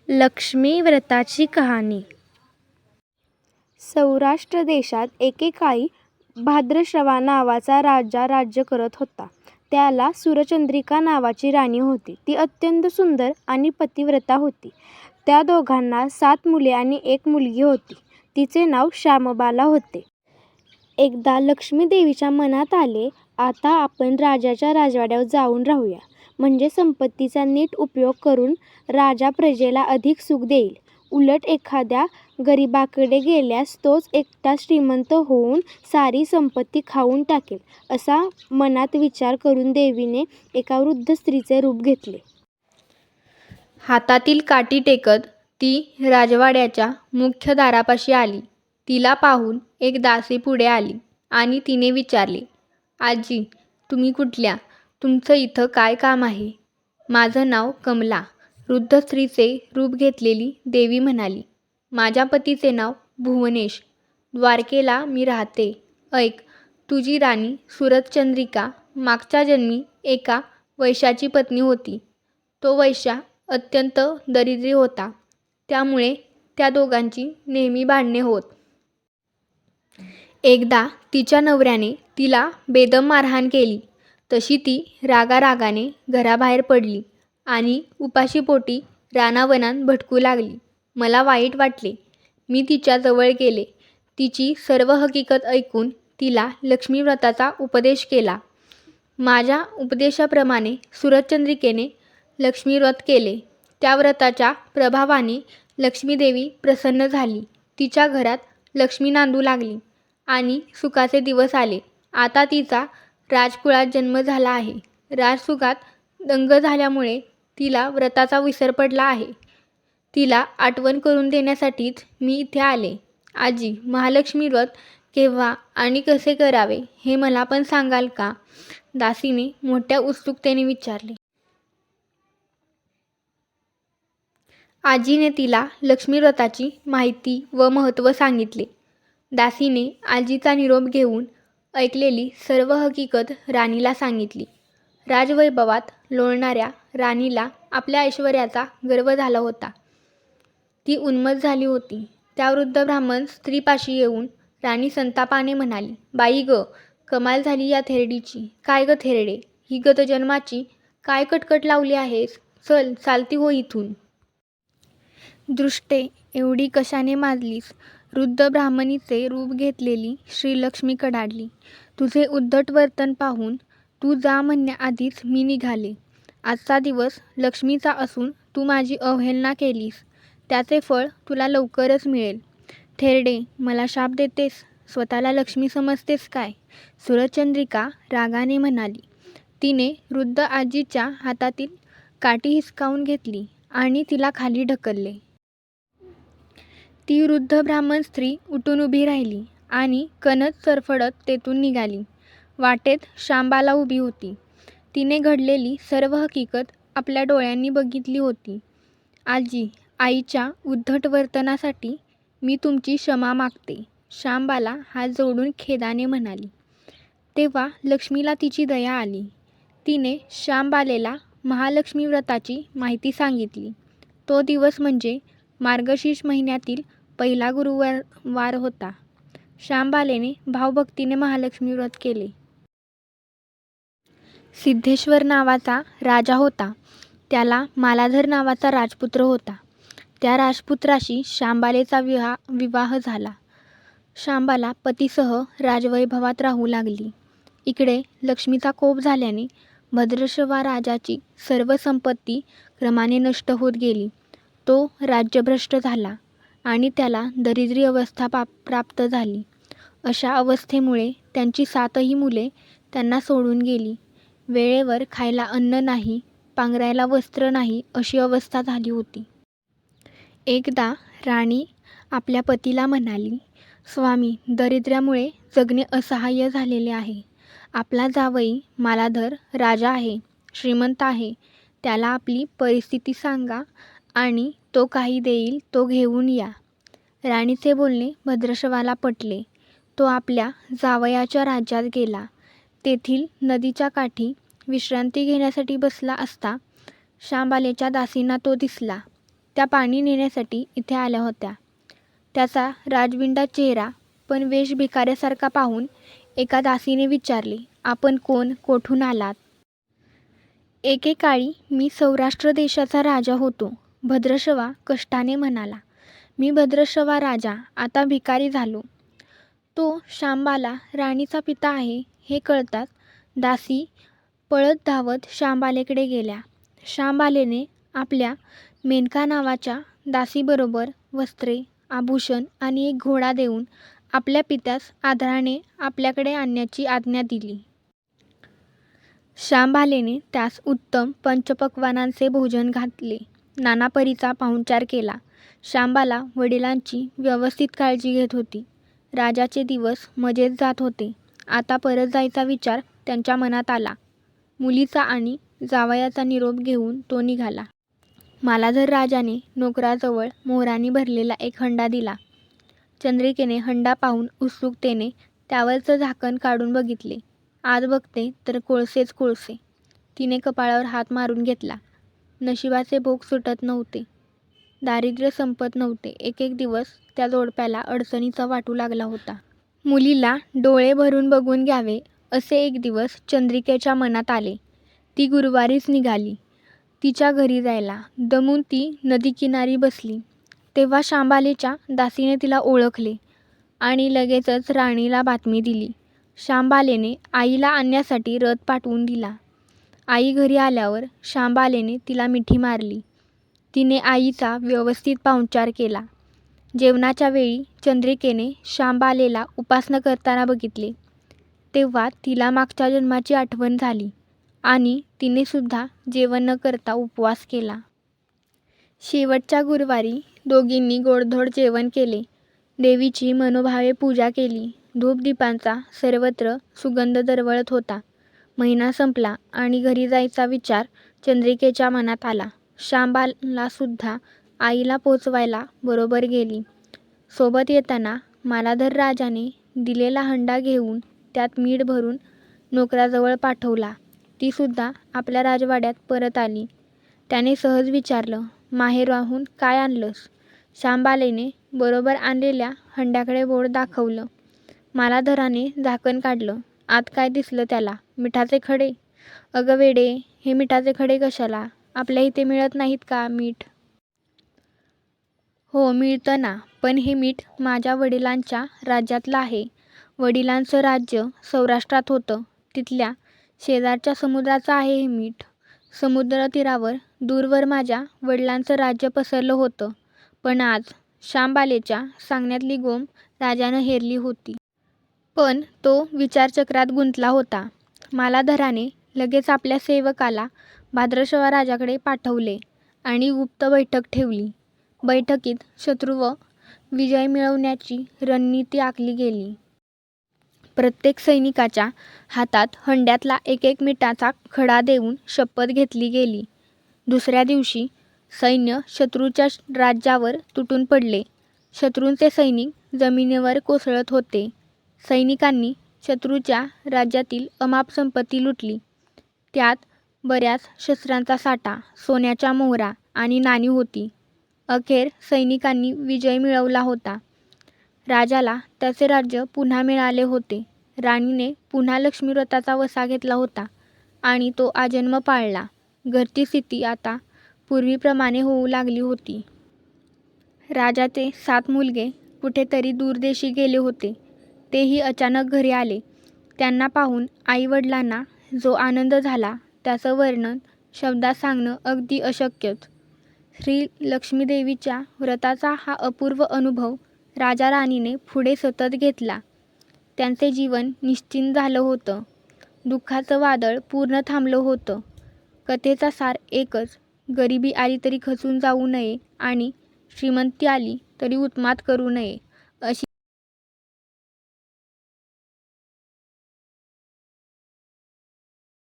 लक्ष्मी व्रताची कहाणी. सौराष्ट्र देशात एकेकाळी भाद्रश्रवा नावाचा राजा राज्य करत होता. त्याला सूरचंद्रिका नावाची राणी होती. ती अत्यंत सुंदर आणि पतिव्रता होती. त्या दोघांना 7 मुले आणि 1 मुलगी होती. तिचे नाव श्यामबाला होते. एकदा लक्ष्मीदेवीच्या मनात आले, आता आपण राजाच्या राजवाड्यावर जाऊन राहूया, म्हणजे संपत्तीचा नीट उपयोग करून राजा प्रजेला अधिक सुख देईल. उलट एखाद्या गरीबाकडे गेल्यास तोच एकटा श्रीमंत होऊन सारी संपत्ती खाऊन टाकेल, असा मनात विचार करून देवीने एका वृद्ध स्त्रीचे रूप घेतले. हातातील काठी टेकत ती राजवाड्याच्या मुख्य दारापाशी आली. तिला पाहून एक दासी पुढे आली आणि तिने विचारले, आजी, तुम्ही कुठल्या? तुमचं इथं काय काम आहे? माझं नाव कमला. वृद्ध स्त्रीचे रूप घेतलेली देवी म्हणाली, माझ्या पतीचे नाव भुवनेश. द्वारकेला मी राहते. ऐक, तुझी राणी सूरचंद्रिका मागच्या जन्मी एका वैश्याची पत्नी होती. तो वैश्या अत्यंत दरिद्री होता. त्यामुळे त्या दोघांची नेहमी भांडणे होत. एकदा तिच्या नवऱ्याने तिला बेदम मारहाण केली. तशी ती रागारागाने घराबाहेर पडली आणि उपाशीपोटी रानावनात भटकू लागली. मला वाईट वाटले. मी तिच्या जवळ गेले. तिची सर्व हकीकत ऐकून तिला लक्ष्मीव्रताचा उपदेश केला. माझ्या उपदेशाप्रमाणे सूरचंद्रिकेने लक्ष्मीव्रत केले. त्या व्रताच्या प्रभावाने लक्ष्मीदेवी प्रसन्न झाली. तिच्या घरात लक्ष्मी नांदू लागली आणि सुखाचे दिवस आले. आता तिचा राजकुळात जन्म झाला आहे. राजसुखात दंग झाल्यामुळे तिला व्रताचा विसर पडला आहे. तिला आठवण करून देण्यासाठीच मी इथे आले. आजी, महालक्ष्मी व्रत केव्हा आणि कसे करावे हे मला पण सांगाल का? दासीने मोठ्या उत्सुकतेने विचारले. आजीने तिला लक्ष्मीव्रताची माहिती व महत्त्व सांगितले. दासीने आजीचा निरोप घेऊन ऐकलेली सर्व हकीकत राणीला सांगितली. राजवैभवात लोळणाऱ्या राणीला आपल्या ऐश्वर्याचा गर्व झाला होता. ती उन्मत्त झाली होती. त्या वृद्ध ब्राह्मण स्त्रीपाशी येऊन राणी संतापाने म्हणाली, बाई ग, कमाल झाली या थेरडीची. काय ग थेरडे, ही गतजन्माची काय कटकट लावली आहेस? चल, चालती हो इथून. दृष्टे, एवढी कशाने माजलीस? वृद्ध ब्राह्मणीचे रूप घेतलेली श्रीलक्ष्मी कडाडली. तुझे उद्धट वर्तन पाहून तू जा म्हणण्याआधीच मी निघाले. आजचा दिवस लक्ष्मीचा असून तू माझी अवहेलना केलीस. त्याचे फळ तुला लवकरच मिळेल. थेरडे, मला शाप देतेस? स्वतःला लक्ष्मी समजतेस काय? सूरचंद्रिका रागाने म्हणाली. तिने वृद्ध आजीच्या हातातील काठी हिसकावून घेतली आणि तिला खाली ढकलले. ती वृद्ध ब्राह्मण स्त्री उठून उभी राहिली आणि कणत सरफडत तेथून निघाली. वाटेत श्यामबाला उभी होती. तिने घडलेली सर्व हकीकत आपल्या डोळ्यांनी बघितली होती. आजी, आईच्या उद्धट वर्तनासाठी मी तुमची क्षमा मागते, श्यामबाला हात जोडून खेदाने म्हणाली. तेव्हा लक्ष्मीला तिची दया आली. तिने श्यामबालेला महालक्ष्मी व्रताची माहिती सांगितली. तो दिवस म्हणजे मार्गशीर्ष महिन्यातील पहिला गुरुवार होता. श्यामबालेने भावभक्तीने महालक्ष्मी व्रत केले. सिद्धेश्वर नावाचा राजा होता. त्याला मालाधर नावाचा राजपुत्र होता. त्या राजपुत्राशी श्यामबालेचा विवाह झाला. श्यामबाला पतीसह राजवैभवात राहू लागली. इकडे लक्ष्मीचा कोप झाल्याने भद्रश्रवा राजाची सर्व संपत्ती क्रमाने नष्ट होत गेली. तो राज्यभ्रष्ट झाला आणि त्याला दरिद्री अवस्था प्राप्त झाली. अशा अवस्थेमुळे त्यांची 7ही मुले त्यांना सोडून गेली. वेळेवर खायला अन्न नाही, पांघरायला वस्त्र नाही, अशी अवस्था झाली होती. एकदा राणी आपल्या पतीला म्हणाली, स्वामी, दारिद्र्यामुळे जगणे असहाय्य झालेले आहे. आपला जावई मालाधर राजा आहे, श्रीमंत आहे. त्याला आपली परिस्थिती सांगा आणि तो काही देईल तो घेऊन या. राणीचे बोलणे भद्रश्रवाला पटले. तो आपल्या जावयाच्या राज्यात गेला. तेथील नदीच्या काठी विश्रांती घेण्यासाठी बसला असता श्यामबालेच्या दासींना तो दिसला. त्या पाणी नेण्यासाठी इथे आल्या होत्या. त्याचा राजविंडा चेहरा पण वेश भिकाऱ्यासारखा पाहून एका दासीने विचारले, आपण कोण, कोठून आलात? एकेकाळी मी सौराष्ट्र देशाचा राजा होतो, भद्रश्रवा कष्टाने म्हणाला. मी भद्रश्रवा राजा आता भिकारी झालो. तो शांबाला राणीचा पिता आहे हे कळताच दासी पळत धावत शांबालेकडे गेल्या. शांबालेने आपल्या मेनका नावाच्या दासीबरोबर वस्त्रे, आभूषण आणि एक घोडा देऊन आपल्या पित्यास आदराने आपल्याकडे आणण्याची आज्ञा दिली. शांबालेने त्यास उत्तम पंचपक्वान्नांचे भोजन घातले, नानापरीचा पाहुणचार केला. शांबाला वडिलांची व्यवस्थित काळजी घेत होती. राजाचे दिवस मजेत जात होते. आता परत जायचा विचार त्यांच्या मनात आला. मुलीचा आणि जावयाचा निरोप घेऊन तो निघाला. मालाधर राजाने नोकराजवळ मोहरांनी भरलेला एक हंडा दिला. चंद्रिकेने हंडा पाहून उत्सुकतेने त्यावरचं झाकण काढून बघितले. आत बघते तर कोळसेच कोळसे. तिने कपाळावर हात मारून घेतला. नशिबाचे भोग सुटत नव्हते, दारिद्र्य संपत नव्हते. एक एक दिवस त्या जोडप्याला अडचणीचा वाटू लागला होता. मुलीला डोळे भरून बघून घ्यावे असे एक दिवस चंद्रिकेच्या मनात आले. ती गुरुवारीच निघाली तिच्या घरी जायला. दमून ती नदीकिनारी बसली तेव्हा शांबालेच्या दासीने तिला ओळखले आणि लगेचच राणीला बातमी दिली. शांबालेने आईला आणण्यासाठी रथ पाठवून दिला. आई घरी आल्यावर शांबालेने तिला मिठी मारली. तिने आईचा व्यवस्थित पाहुणचार केला. जेवणाच्या वेळी चंद्रिकेने शांबालेला उपासना करताना बघितले तेव्हा तिला मागच्या जन्माची आठवण झाली आणि तिने सुद्धा जेवण न करता उपवास केला. शेवटच्या गुरुवारी दोघींनी गोडधोड जेवण केले. देवीची मनोभावे पूजा केली. धूपदीपांचा सर्वत्र सुगंध दरवळत होता. महिना संपला आणि घरी जायचा विचार चंद्रिकेच्या मनात आला. शांबाला सुद्धा आईला पोचवायला बरोबर गेली. सोबत येताना मालाधर राजाने दिलेला हंडा घेऊन त्यात मीठ भरून नोकराजवळ पाठवला. ती सुद्धा आपल्या राजवाड्यात परत आली. त्याने सहज विचारलं, माहेरहून काय आणलंस? शांबालेने बरोबर आणलेल्या हंड्याकडे बोट दाखवलं. मालाधराने झाकण काढलं. आत काय दिसलं त्याला? मिठाचे खडे. अगं वेडे, हे मिठाचे खडे कशाला? आपल्या इथे मिळत नाहीत का मीठ? हो मिळतं ना, पण हे मीठ माझ्या वडिलांच्या राज्यातलं आहे. वडिलांचं राज्य सौराष्ट्रात होतं. तिथल्या शेजारच्या समुद्राचं आहे हे मीठ. समुद्रतीरावर दूरवर माझ्या वडिलांचं राज्य पसरलं होतं. पण आज शांबालेच्या सांगण्यातली गोम राजानं हेरली होती. पण तो विचारचक्रात गुंतला होता. मालाधराने लगेच आपल्या सेवकाला भाद्रश्वा राजाकडे पाठवले आणि गुप्त बैठक ठेवली. बैठकीत शत्रूवर विजय मिळवण्याची रणनीती आखली गेली. प्रत्येक सैनिकाच्या हातात हंड्यातला एक एक मिठाचा खडा देऊन शपथ घेतली गेली. दुसऱ्या दिवशी सैन्य शत्रूच्या राज्यावर तुटून पडले. शत्रूंचे सैनिक जमिनीवर कोसळत होते. सैनिकांनी शत्रूच्या राज्यातील अमाप संपत्ती लुटली. त्यात बऱ्याच शस्त्रांचा साठा, सोन्याच्या मोहरा आणि नाणी होती. अखेर सैनिकांनी विजय मिळवला होता. राजाला त्याचे राज्य पुन्हा मिळाले होते. राणीने पुन्हा लक्ष्मीव्रताचा वसा घेतला होता आणि तो आजन्म पाळला. घरची स्थिती आता पूर्वीप्रमाणे होऊ लागली होती. राजाचे 7 मुलगे कुठेतरी दूरदेशी गेले होते. तेही अचानक घरी आले. त्यांना पाहून आईवडिलांना जो आनंद झाला त्याचं वर्णन शब्दात सांगणं अगदी अशक्यच. श्री लक्ष्मीदेवीच्या व्रताचा हा अपूर्व अनुभव राजा राणीने पुढे सतत घेतला. त्यांचे जीवन निश्चिंत झालं होतं. दुःखाचं वादळ पूर्ण थांबलं होतं. कथेचा सार एकच, गरिबी आली तरी खचून जाऊ नये आणि श्रीमंती आली तरी उत्मात करू नये.